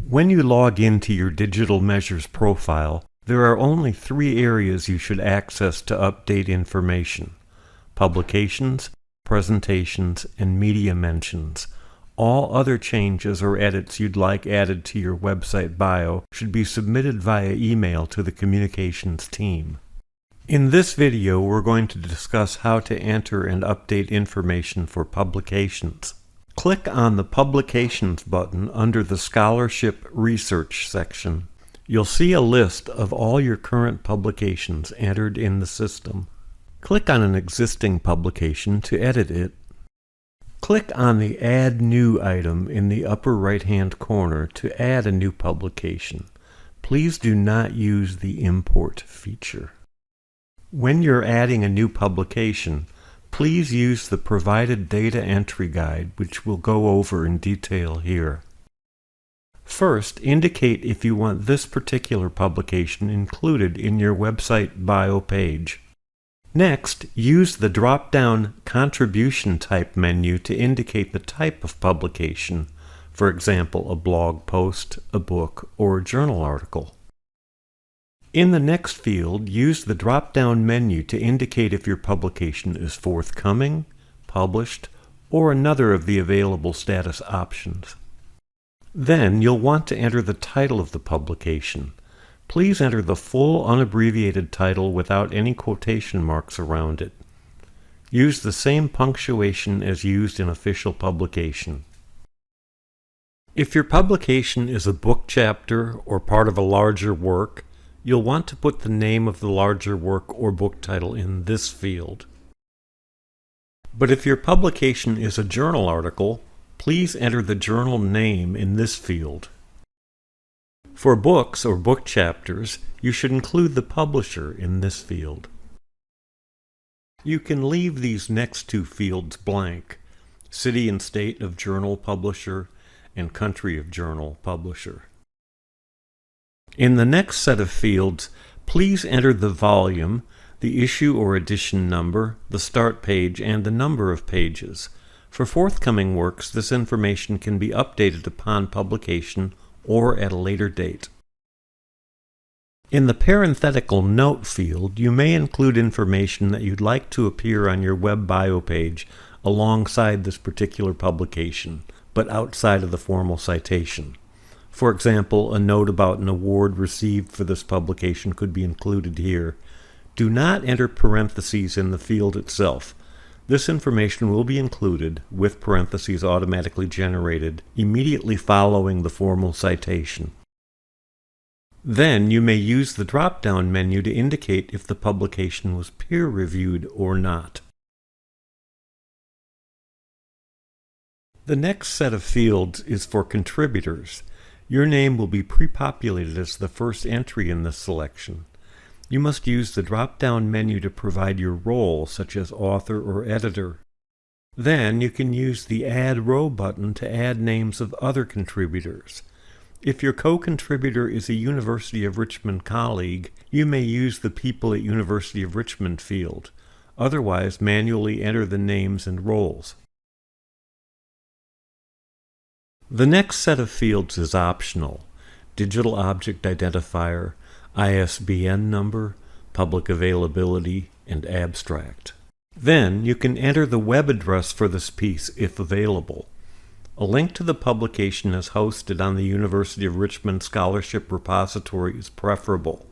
When you log into your Digital Measures profile, there are only 3 areas you should access to update information: publications, presentations, and media mentions. All other changes or edits you'd like added to your website bio should be submitted via email to the communications team. In this video, we're going to discuss how to enter and update information for publications. Click on the Publications button under the Scholarship Research section. You'll see a list of all your current publications entered in the system. Click on an existing publication to edit it. Click on the Add New item in the upper right-hand corner to add a new publication. Please do not use the Import feature. When you're adding a new publication, please use the provided data entry guide, which we'll go over in detail here. First, indicate if you want this particular publication included in your website bio page. Next, use the drop-down Contribution Type menu to indicate the type of publication, for example, a blog post, a book, or a journal article. In the next field, use the drop-down menu to indicate if your publication is forthcoming, published, or another of the available status options. Then you'll want to enter the title of the publication. Please enter the full unabbreviated title without any quotation marks around it. Use the same punctuation as used in official publication. If your publication is a book chapter or part of a larger work, you'll want to put the name of the larger work or book title in this field. But if your publication is a journal article, please enter the journal name in this field. For books or book chapters, you should include the publisher in this field. You can leave these next 2 fields blank: city and state of journal publisher and country of journal publisher. In the next set of fields, please enter the volume, the issue or edition number, the start page, and the number of pages. For forthcoming works, this information can be updated upon publication or at a later date. In the parenthetical note field, you may include information that you'd like to appear on your web bio page alongside this particular publication, but outside of the formal citation. For example, a note about an award received for this publication could be included here. Do not enter parentheses in the field itself. This information will be included, with parentheses automatically generated, immediately following the formal citation. Then you may use the drop-down menu to indicate if the publication was peer-reviewed or not. The next set of fields is for contributors. Your name will be pre-populated as the first entry in this selection. You must use the drop-down menu to provide your role, such as author or editor. Then you can use the Add Row button to add names of other contributors. If your co-contributor is a University of Richmond colleague, you may use the People at University of Richmond field. Otherwise, manually enter the names and roles. The next set of fields is optional: Digital Object Identifier, ISBN number, public availability, and abstract. Then you can enter the web address for this piece if available. A link to the publication as hosted on the University of Richmond Scholarship Repository is preferable.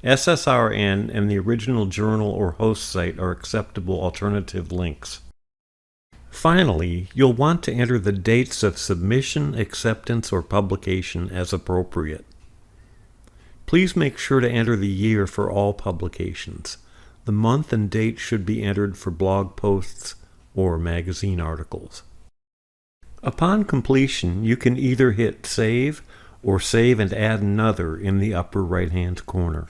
SSRN and the original journal or host site are acceptable alternative links. Finally, you'll want to enter the dates of submission, acceptance, or publication as appropriate. Please make sure to enter the year for all publications. The month and date should be entered for blog posts or magazine articles. Upon completion, you can either hit Save or Save and Add Another in the upper right-hand corner.